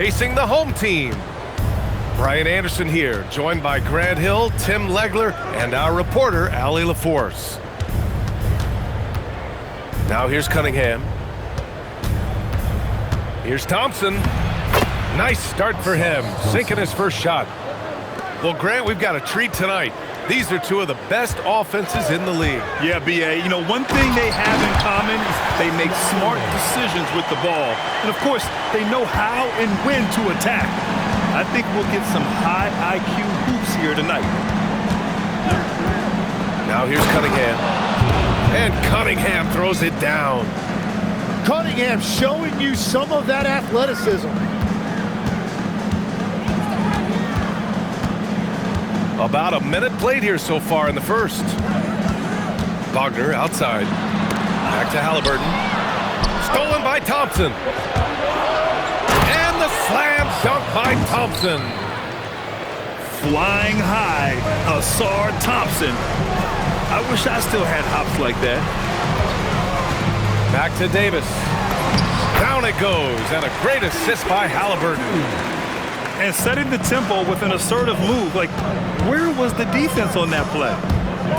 Facing the home team. Brian Anderson here, joined by Grant Hill, Tim Legler, and our reporter, Allie LaForce. Now here's Cunningham. Here's Thompson. Nice start for him, sinking his first shot. Well, Grant, we've got a treat tonight. These are two of the best offenses in the league. Yeah, B.A., you know, one thing they have in common is they make smart decisions with the ball. And, of course, they know how and when to attack. I think we'll get some high IQ hoops here tonight. Now here's Cunningham. And Cunningham throws it down. Cunningham showing you some of that athleticism. About a minute played here so far in the first. Wagner outside. Back to Halliburton. Stolen by Thompson. And the slam dunk by Thompson. Flying high, Asar Thompson. I wish I still had hops like that. Back to Davis. Down it goes, and a great assist by Halliburton. And setting the tempo with an assertive move. Like, where was the defense on that play?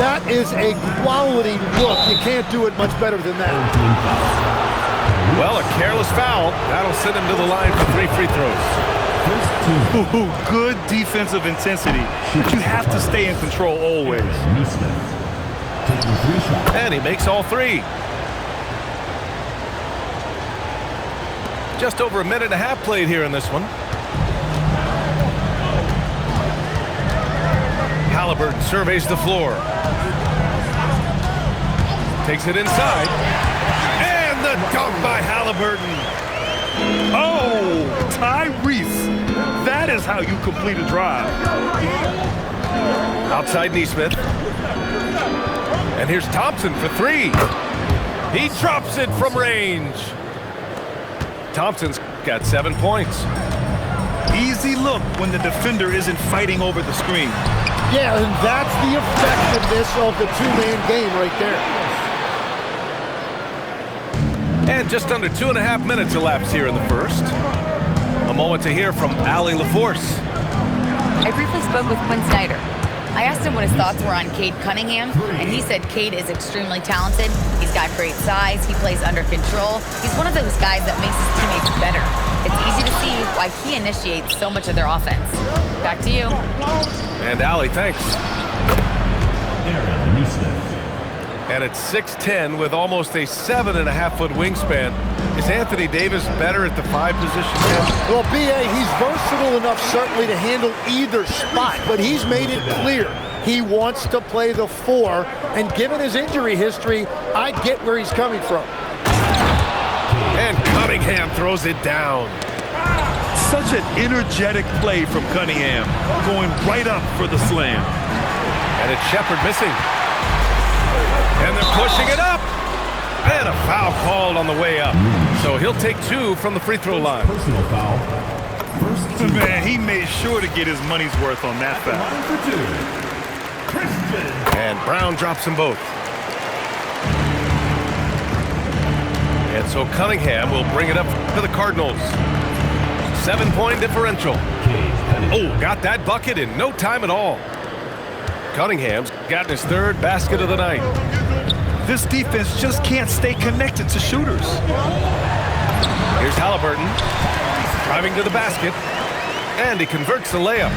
That is a quality look. You can't do it much better than that. Well, a careless foul. That'll send him to the line for 3 free throws. Ooh, good defensive intensity, but you have to stay in control always. And he makes all 3. Just over a minute and a half played here in this one. Halliburton surveys the floor. Takes it inside. And the dunk by Halliburton. Oh, Tyrese. That is how you complete a drive. Outside Nesmith. And here's Thompson for 3. He drops it from range. Thompson's got 7 points. Easy look when the defender isn't fighting over the screen. Yeah, and that's the effectiveness of the two-man game right there. And just under 2.5 minutes elapsed here in the first. A moment to hear from Allie LaForce. I briefly spoke with Quinn Snyder. I asked him what his thoughts were on Cade Cunningham, and he said Cade is extremely talented. He's got great size. He plays under control. He's one of those guys that makes his teammates better. It's easy to see why he initiates so much of their offense. Back to you. And Allie, thanks. And at 6'10", with almost a 7.5-foot wingspan, is Anthony Davis better at the 5 position? Well, B.A., he's versatile enough certainly to handle either spot, but he's made it clear he wants to play the 4, and given his injury history, I get where he's coming from. And Cunningham throws it down. Such an energetic play from Cunningham, going right up for the slam. And it's Shepard missing. And they're pushing it up. And a foul called on the way up. So he'll take 2 from the free throw line. Personal foul. Man, he made sure to get his money's worth on that foul. And Brown drops them both. And so Cunningham will bring it up to the Cardinals. 7-point differential. Oh, got that bucket in no time at all. Cunningham's gotten his 3rd basket of the night. This defense just can't stay connected to shooters. Here's Halliburton driving to the basket, and he converts the layup.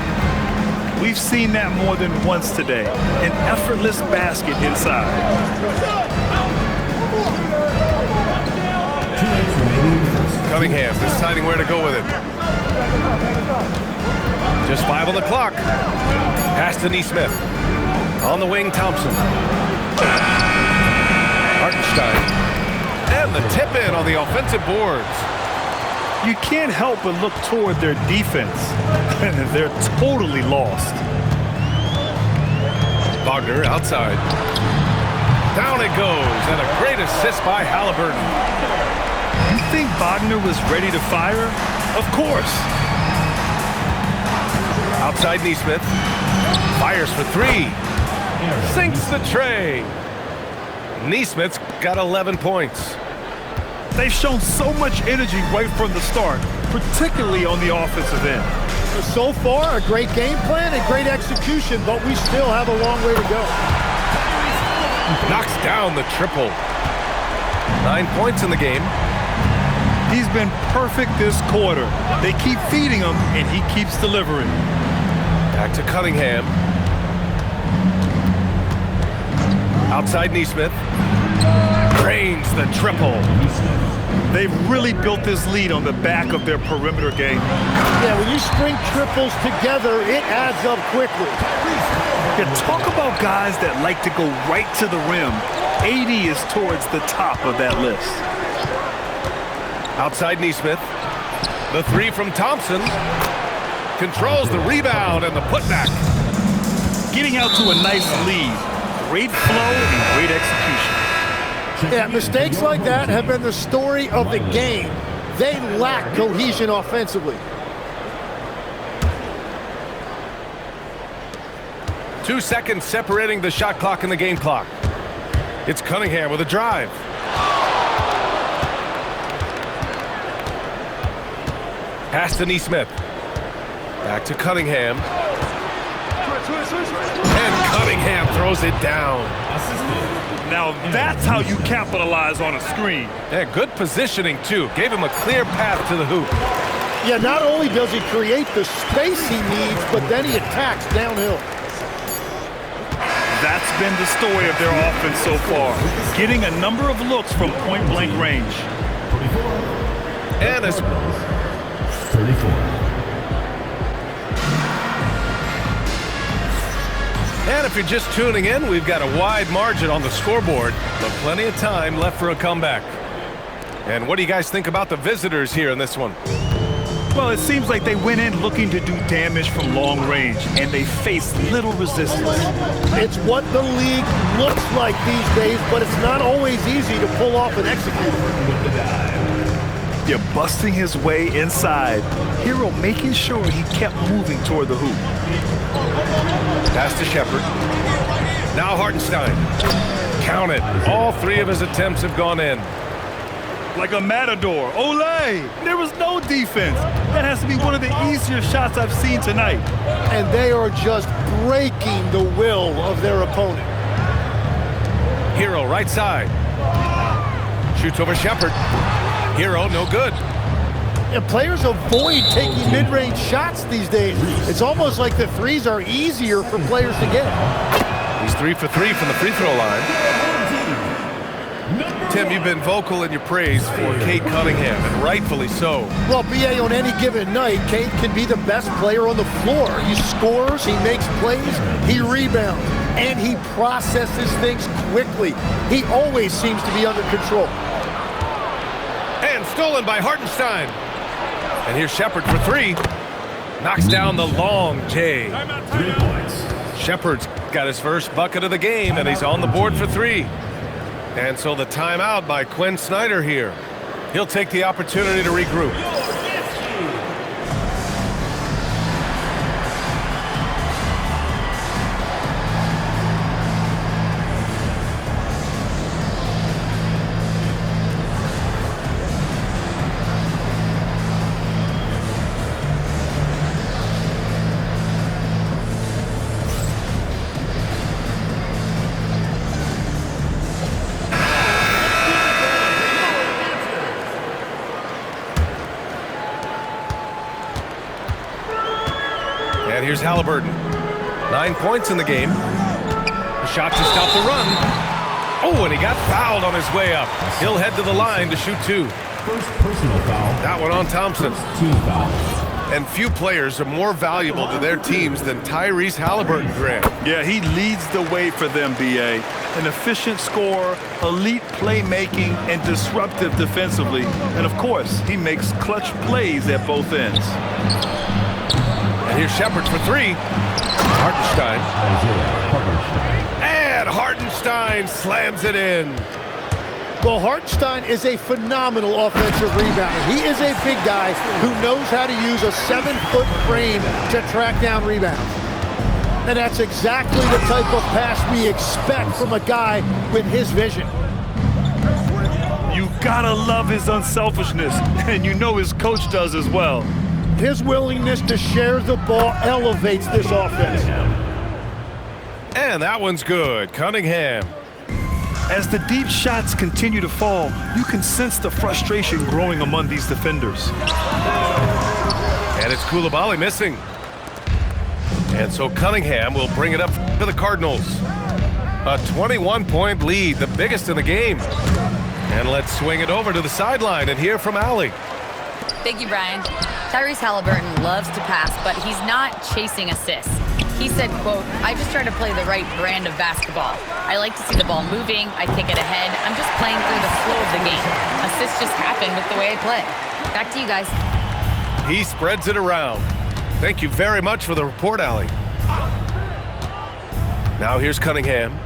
We've seen that more than once today. An effortless basket inside. Cunningham deciding where to go with it. Just 5 on the clock. Pass to Nesmith. On the wing, Thompson. Hartenstein. And the tip-in on the offensive boards. You can't help but look toward their defense. They're totally lost. Wagner outside. Down it goes, and a great assist by Halliburton. You think Wagner was ready to fire? Of course. Outside Nesmith. Fires for 3. Sinks the tray. Nesmith's got 11 points. They've shown so much energy right from the start. particularly on the offensive end. So far, a great game plan and great execution, but we still have a long way to go. Knocks down the triple. 9 points in the game. He's been perfect this quarter. They keep feeding him, and he keeps delivering. Back to Cunningham. Outside Neesmith. Drains the triple. They've really built this lead on the back of their perimeter game. Yeah, when you string triples together, it adds up quickly. Yeah, talk about guys that like to go right to the rim. 80 is towards the top of that list. Outside Neesmith. The three from Thompson. Controls the rebound and the putback. Getting out to a nice lead. Great flow and great execution. Yeah, mistakes like that have been the story of the game. They lack cohesion offensively. 2 seconds separating the shot clock and the game clock. It's Cunningham with a drive. Pass to Neesmith. Back to Cunningham. And Cunningham throws it down. Now that's how you capitalize on a screen. Yeah, good positioning too. Gave him a clear path to the hoop. Yeah, not only does he create the space he needs, but then he attacks downhill. That's been the story of their offense so far. Getting a number of looks from point-blank range. And as 34. And if you're just tuning in, we've got a wide margin on the scoreboard, but plenty of time left for a comeback. And what do you guys think about the visitors here in this one? Well, it seems like they went in looking to do damage from long range, and they faced little resistance. It's what the league looks like these days, but it's not always easy to pull off and execute. You're busting his way inside. Hero making sure he kept moving toward the hoop. Pass to Shepard. Now Hartenstein. Count it. All three of his attempts have gone in. Like a matador. Olay! There was no defense. That has to be one of the easier shots I've seen tonight. And they are just breaking the will of their opponent. Hero right side. Shoots over Shepard. Hero no good. And players avoid taking mid-range shots these days. It's almost like the threes are easier for players to get. He's 3 for 3 from the free throw line. Tim, you've been vocal in your praise for Cade Cunningham, and rightfully so. Well, BA, on any given night, Cade can be the best player on the floor. He scores, he makes plays, he rebounds, and he processes things quickly. He always seems to be under control. And stolen by Hartenstein. And here's Shepard for three. Knocks down the long J. 3 points. Shepard's got his first bucket of the game, and he's on the board for three. And so the timeout by Quinn Snyder here. He'll take the opportunity to regroup. And here's Halliburton. 9 points in the game. A shot to stop the run. Oh, and he got fouled on his way up. He'll head to the line to shoot two. First personal foul. That one on Thompson. Team foul. And few players are more valuable to their teams than Tyrese Halliburton, Grant. Yeah, he leads the way for them, BA. An efficient scorer, elite playmaking, and disruptive defensively. And of course, he makes clutch plays at both ends. And here's Shepard for three. Hartenstein. And Hartenstein slams it in. Well, Hartenstein is a phenomenal offensive rebounder. He is a big guy who knows how to use a 7-foot frame to track down rebounds. And that's exactly the type of pass we expect from a guy with his vision. You gotta love his unselfishness, and you know his coach does as well. His willingness to share the ball elevates this offense. And that one's good. Cunningham. As the deep shots continue to fall, you can sense the frustration growing among these defenders. And it's Koulibaly missing. And so Cunningham will bring it up to the Cardinals. A 21-point lead, the biggest in the game. And let's swing it over to the sideline and hear from Allie. Thank you, Brian. Tyrese Halliburton loves to pass, but he's not chasing assists. He said, quote, "I just try to play the right brand of basketball. I like to see the ball moving. I kick it ahead. I'm just playing through the flow of the game. Assists just happen with the way I play." Back to you guys. He spreads it around. Thank you very much for the report, Allie. Now here's Cunningham.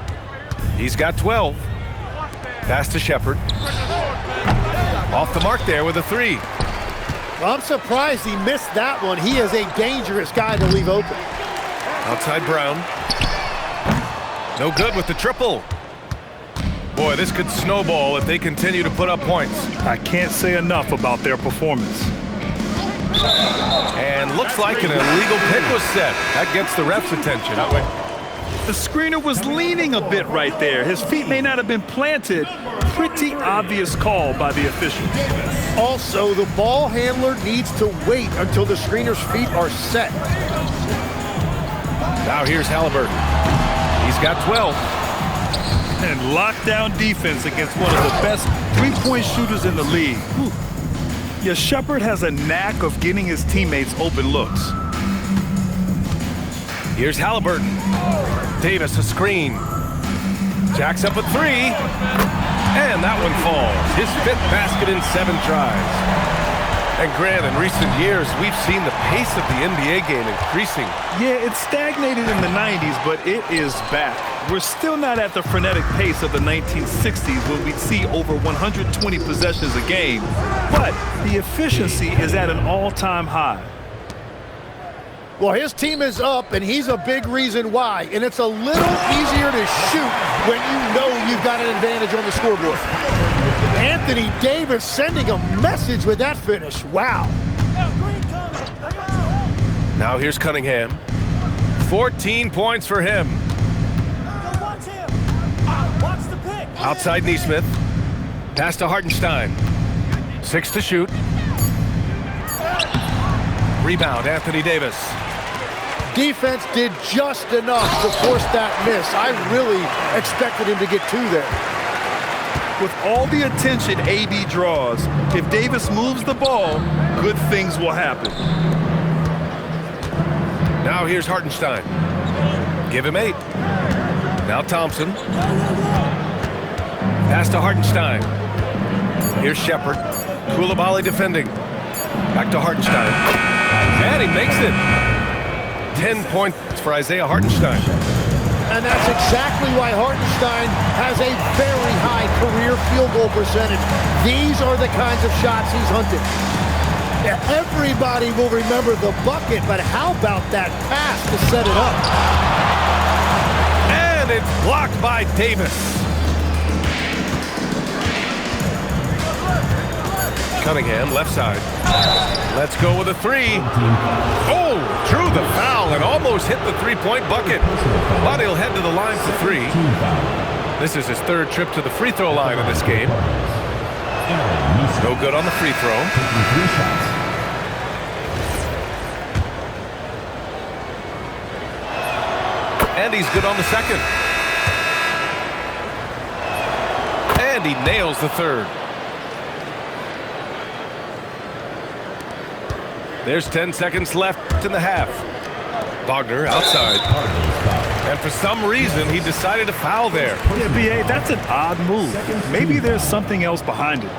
He's got 12. Pass to Shepard. Off the mark there with a three. I'm surprised he missed that one. He is a dangerous guy to leave open. Outside Brown. No good with the triple. Boy, this could snowball if they continue to put up points. I can't say enough about their performance. And looks like an illegal pick was set. That gets the ref's attention. The screener was leaning a bit right there. His feet may not have been planted. Pretty obvious call by the official. Also, the ball handler needs to wait until the screener's feet are set. Now here's Halliburton. He's got 12. And lockdown defense against one of the best three-point shooters in the league. Whew. Yeah, Shepard has a knack of getting his teammates open looks. Here's Halliburton. Davis a screen. Jacks up a three. And that one falls. His fifth basket in 7 tries. And Grant, in recent years, we've seen the pace of the NBA game increasing. Yeah, it stagnated in the 90s, but it is back. We're still not at the frenetic pace of the 1960s when we'd see over 120 possessions a game, but the efficiency is at an all-time high. Well, his team is up, and he's a big reason why. And it's a little easier to shoot when you know you've got an advantage on the scoreboard. Anthony Davis sending a message with that finish. Wow. Now here's Cunningham. 14 points for him. Outside Neesmith. Pass to Hartenstein. 6 to shoot. Rebound, Anthony Davis. Defense did just enough to force that miss. I really expected him to get 2 there. With all the attention AD draws, if Davis moves the ball, good things will happen. Now here's Hartenstein. Give him 8. Now Thompson. Pass to Hartenstein. Here's Shepard. Koulibaly defending. Back to Hartenstein. And he makes it. 10 points for Isaiah Hartenstein. And that's exactly why Hartenstein has a very high career field goal percentage. These are the kinds of shots he's hunted. Everybody will remember the bucket, but how about that pass to set it up? And it's blocked by Davis. Cunningham, left side. Let's go with a 3. Oh, drew the foul and almost hit the three-point bucket. But he'll head to the line for 3. This is his 3rd trip to the free throw line in this game. No good on the free throw. And he's good on the 2nd. And he nails the 3rd. There's 10 seconds left in the half. Wagner outside. And for some reason, he decided to foul there. Yeah, B.A., that's an odd move. Maybe there's something else behind it.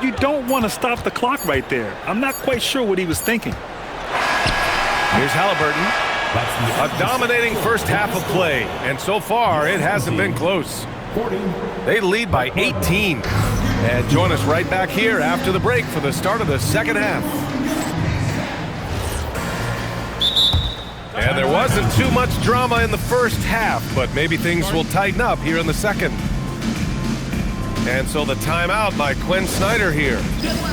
You don't want to stop the clock right there. I'm not quite sure what he was thinking. Here's Halliburton. A dominating first half of play. And so far, it hasn't been close. They lead by 18. And join us right back here after the break for the start of the second half. And there wasn't too much drama in the first half, but maybe things will tighten up here in the second. And so the timeout by Quinn Snyder here.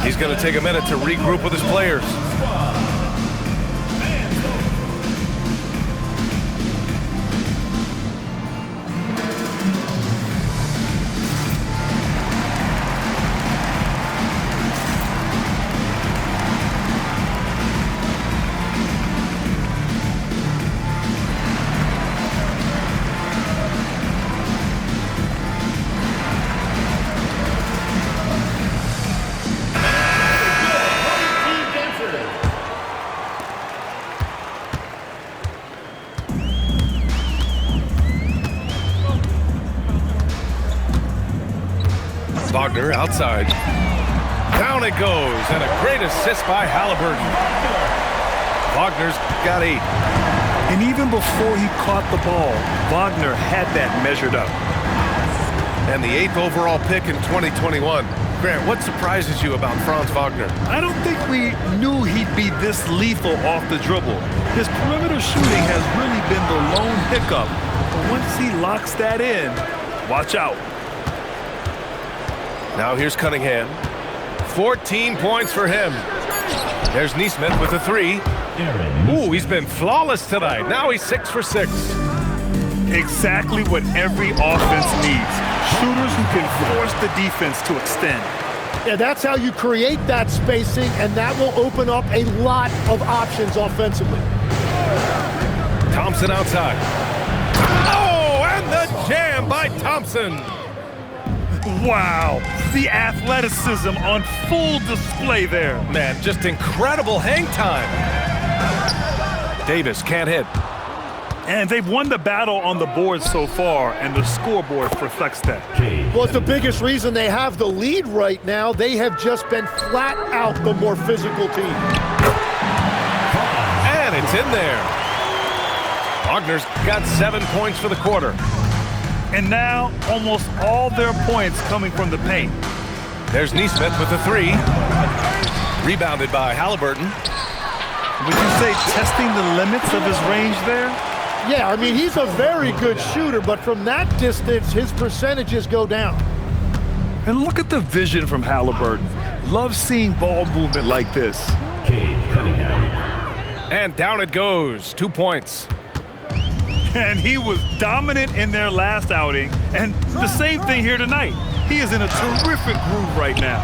He's going to take a minute to regroup with his players. Wagner outside. Down it goes, and a great assist by Halliburton. Wagner's got 8. And even before he caught the ball, Wagner had that measured up. And the 8th overall pick in 2021. Grant, what surprises you about Franz Wagner? I don't think we knew he'd be this lethal off the dribble. His perimeter shooting has really been the lone hiccup. But once he locks that in, watch out. Now here's Cunningham. 14 points for him. There's Neesmith with a 3. Ooh, he's been flawless tonight. Now he's 6 for 6. Exactly what every offense needs. Shooters who can force the defense to extend. Yeah, that's how you create that spacing, and that will open up a lot of options offensively. Thompson outside. Oh, and the jam by Thompson. Wow, the athleticism on full display there. Man, just incredible hang time. Davis can't hit. And they've won the battle on the board so far, and the scoreboard reflects that. Well, it's the biggest reason they have the lead right now. They have just been flat out the more physical team. And it's in there. Wagner's got 7 points for the quarter. And now, almost all their points coming from the paint. There's Neesmith with a 3. Rebounded by Halliburton. Would you say testing the limits of his range there? Yeah, I mean, he's a very good shooter, but from that distance, his percentages go down. And look at the vision from Halliburton. Love seeing ball movement like this. And down it goes. 2 points. And he was dominant in their last outing, and the same thing here tonight. He is in a terrific groove right now.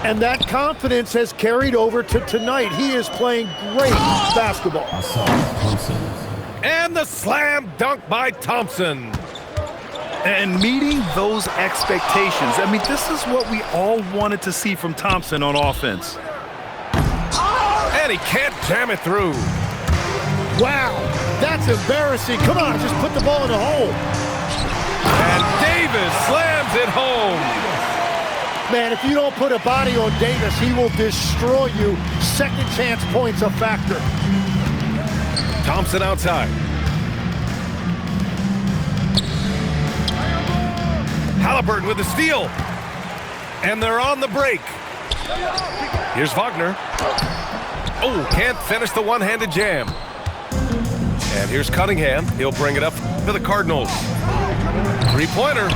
And that confidence has carried over to tonight. He is playing great basketball. And the slam dunk by Thompson. And meeting those expectations. I mean, this is what we all wanted to see from Thompson on offense. And he can't jam it through. Wow, that's embarrassing. Come on, just put the ball in the hole. And Davis slams it home. Man, if you don't put a body on Davis, he will destroy you. Second chance points a factor. Thompson outside. Halliburton with the steal. And they're on the break. Here's Wagner. Oh, can't finish the one-handed jam. And here's Cunningham. He'll bring it up to the Cardinals. 3-pointer.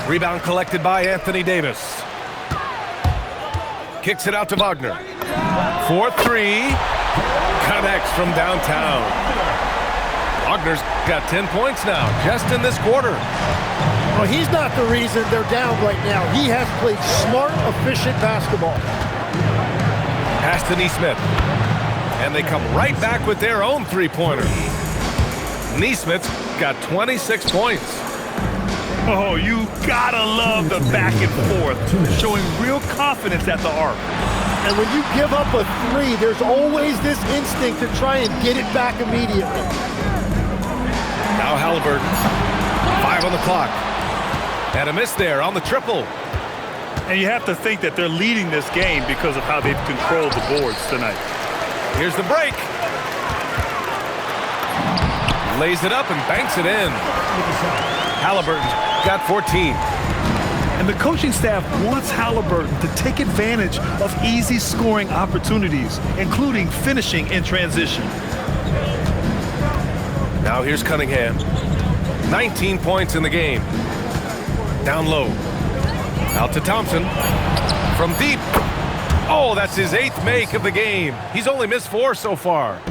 Rebound collected by Anthony Davis. Kicks it out to Wagner. 4-3. Connects from downtown. Wagner's got 10 points now, just in this quarter. Well, he's not the reason they're down right now. He has played smart, efficient basketball. Pass to Neesmith. And they come right back with their own 3-pointer. Neesmith's got 26 points. Oh, you gotta love the back and forth, showing real confidence at the arc. And when you give up a 3, there's always this instinct to try and get it back immediately. Now Halliburton. 5 on the clock. And a miss there on the triple. And you have to think that they're leading this game because of how they've controlled the boards tonight. Here's the break. Lays it up and banks it in. Halliburton's got 14. And the coaching staff wants Halliburton to take advantage of easy scoring opportunities, including finishing in transition. Now here's Cunningham. 19 points in the game. Down low. Out to Thompson. From deep. Oh, that's his 8th make of the game. He's only missed 4 so far.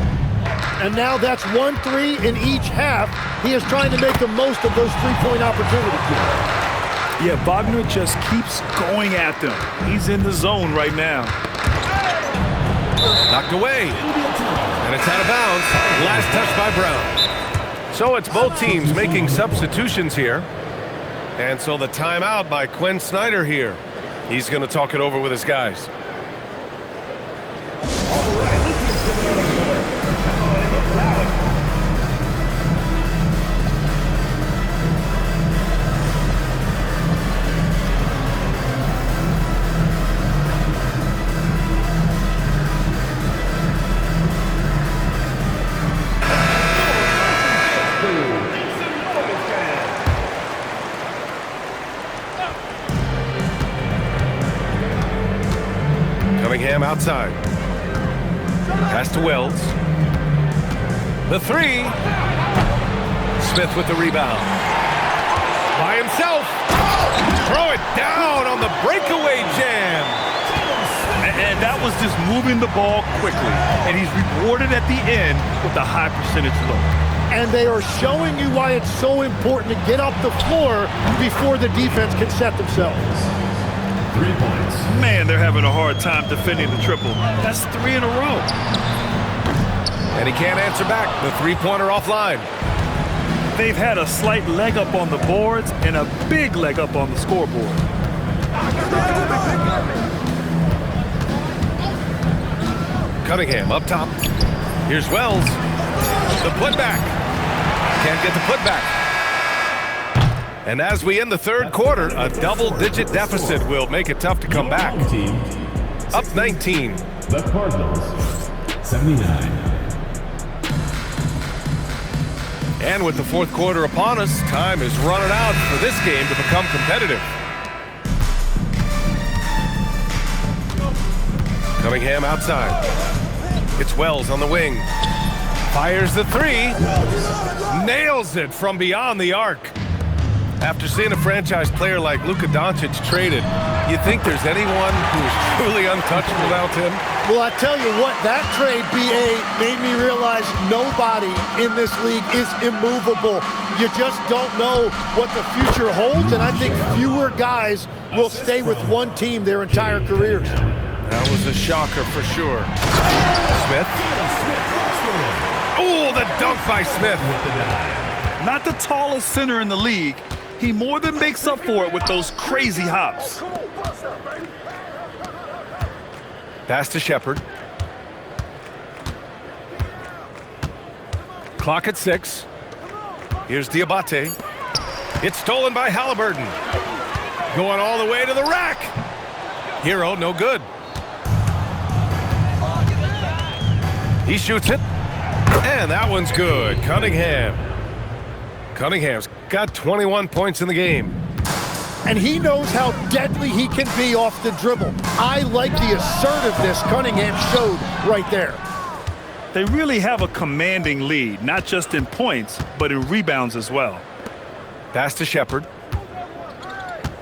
And now that's 1-3 in each half. He is trying to make the most of those three-point opportunities. Yeah, Wagner just keeps going at them. He's in the zone right now. Knocked away. And it's out of bounds. Last touch by Brown. So it's both teams making substitutions here. And so the timeout by Quinn Snyder here. He's going to talk it over with his guys. Cunningham outside. Pass to Wells. The 3. Smith with the rebound. By himself. Throw it down on the breakaway jam. And that was just moving the ball quickly. And he's rewarded at the end with a high percentage look. And they are showing you why it's so important to get up the floor before the defense can set themselves. 3 points. Man, they're having a hard time defending the triple. That's 3 in a row. And he can't answer back. The three-pointer offline. They've had a slight leg up on the boards and a big leg up on the scoreboard. Cunningham up top. Here's Wells. The putback. Can't get the putback. And as we end the third quarter, a double-digit deficit will make it tough to come back. Team, Up 19. the Cardinals, 79. And with the fourth quarter upon us, time is running out for this game to become competitive. Cunningham outside. It's Wells on the wing. Fires the 3. Nails it from beyond the arc. After seeing a franchise player like Luka Doncic traded, you think there's anyone who is truly untouched without him? Well, I tell you what, that trade, BA, made me realize nobody in this league is immovable. You just don't know what the future holds, and I think fewer guys will stay with one team their entire careers. That was a shocker for sure. Smith. Oh, the dunk by Smith. Not the tallest center in the league. He more than makes up for it with those crazy hops. Pass to Shepard. Clock at 6. Here's Diabate. It's stolen by Halliburton. Going all the way to the rack. Hero, no good. He shoots it. And that one's good. Cunningham's got 21 points in the game. And he knows how deadly he can be off the dribble. I like the assertiveness Cunningham showed right there. They really have a commanding lead, not just in points, but in rebounds as well. Pass to Shepard.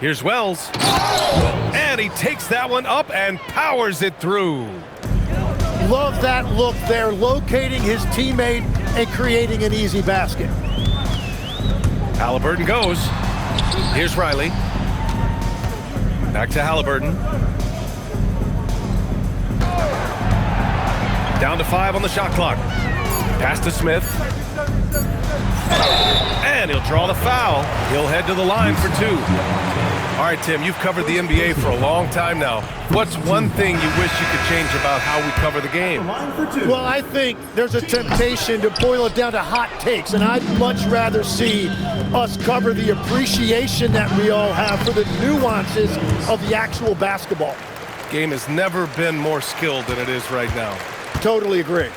Here's Wells. And he takes that one up and powers it through. Love that look there, locating his teammate and creating an easy basket. Halliburton goes. Here's Riley. Back to Halliburton. Down to 5 on the shot clock. Pass to Smith. And he'll draw the foul. He'll head to the line for 2. All right, Tim, you've covered the NBA for a long time now. What's one thing you wish you could change about how we cover the game? Well, I think there's a temptation to boil it down to hot takes, and I'd much rather see us cover the appreciation that we all have for the nuances of the actual basketball. Game has never been more skilled than it is right now. Totally agree.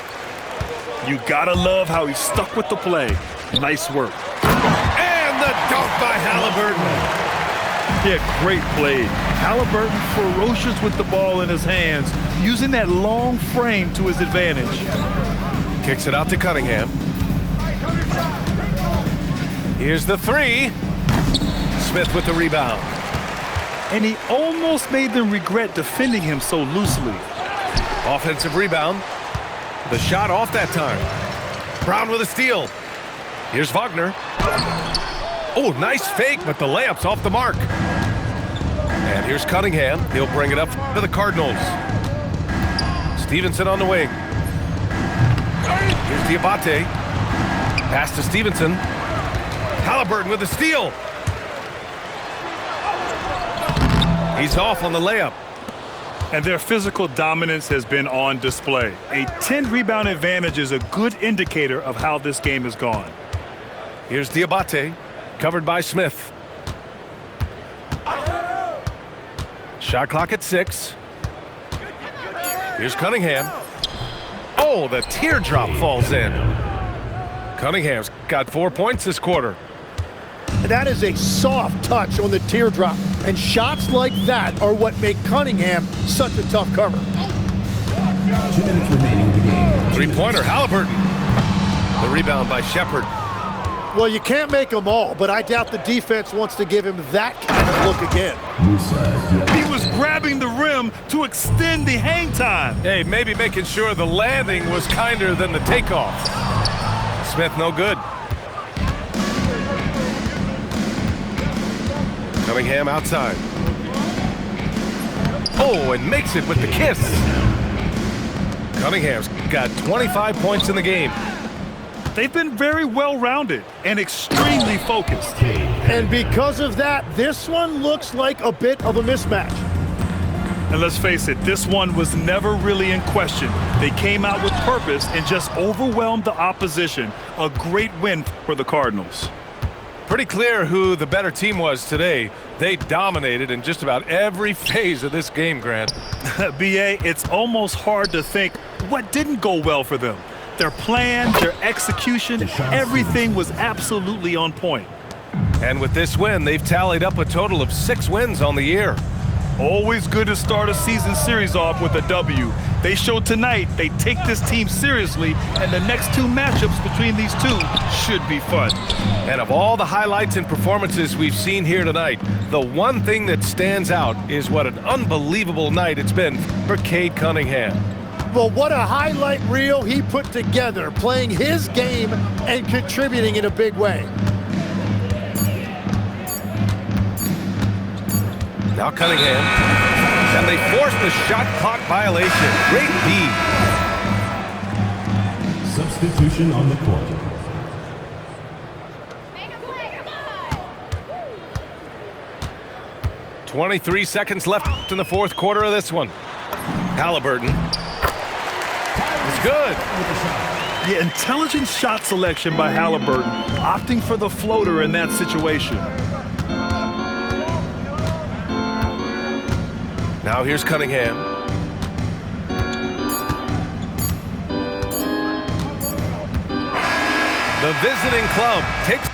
You gotta love how he stuck with the play. Nice work. And the dunk by Halliburton. Yeah, great play. Halliburton ferocious with the ball in his hands, using that long frame to his advantage. Kicks it out to Cunningham. Here's the 3. Smith with the rebound. and he almost made them regret defending him so loosely. Offensive rebound. The shot off that time. Brown with a steal. Here's Wagner. Oh, nice fake, but the layup's off the mark. And here's Cunningham. He'll bring it up to the Cardinals. Stevenson on the wing. Here's Diabate. Pass to Stevenson. Halliburton with a steal. He's off on the layup. And their physical dominance has been on display. A 10-rebound advantage is a good indicator of how this game has gone. Here's Diabate, covered by Smith. Shot clock at 6. Here's Cunningham. Oh, the teardrop falls in. Cunningham's got 4 points this quarter. That is a soft touch on the teardrop. And shots like that are what make Cunningham such a tough cover. 2 minutes remaining in the game. Three-pointer, Halliburton. The rebound by Shepard. Well, you can't make them all, but I doubt the defense wants to give him that kind of look again. He was grabbing the rim to extend the hang time. Hey, maybe making sure the landing was kinder than the takeoff. Smith, no good. Cunningham outside. Oh, and makes it with the kiss. Cunningham's got 25 points in the game. They've been very well-rounded and extremely focused. And because of that, this one looks like a bit of a mismatch. And let's face it, this one was never really in question. They came out with purpose and just overwhelmed the opposition. A great win for the Cardinals. Pretty clear who the better team was today. They dominated in just about every phase of this game, Grant. B.A., it's almost hard to think what didn't go well for them. Their plan, their execution, everything was absolutely on point. And with this win, they've tallied up a total of 6 wins on the year. Always good to start a season series off with a W. They showed tonight they take this team seriously, and the next 2 matchups between these two should be fun. And of all the highlights and performances we've seen here tonight, the one thing that stands out is what an unbelievable night it's been for Cade Cunningham. Well, what a highlight reel he put together, playing his game and contributing in a big way. Now Cunningham, and they force the shot clock violation. Great D. Substitution on the court. Make a play, come on! 23 seconds left in the 4th quarter of this one. Halliburton. It's good. Yeah, intelligent shot selection by Halliburton, opting for the floater in that situation. Now here's Cunningham. The visiting club takes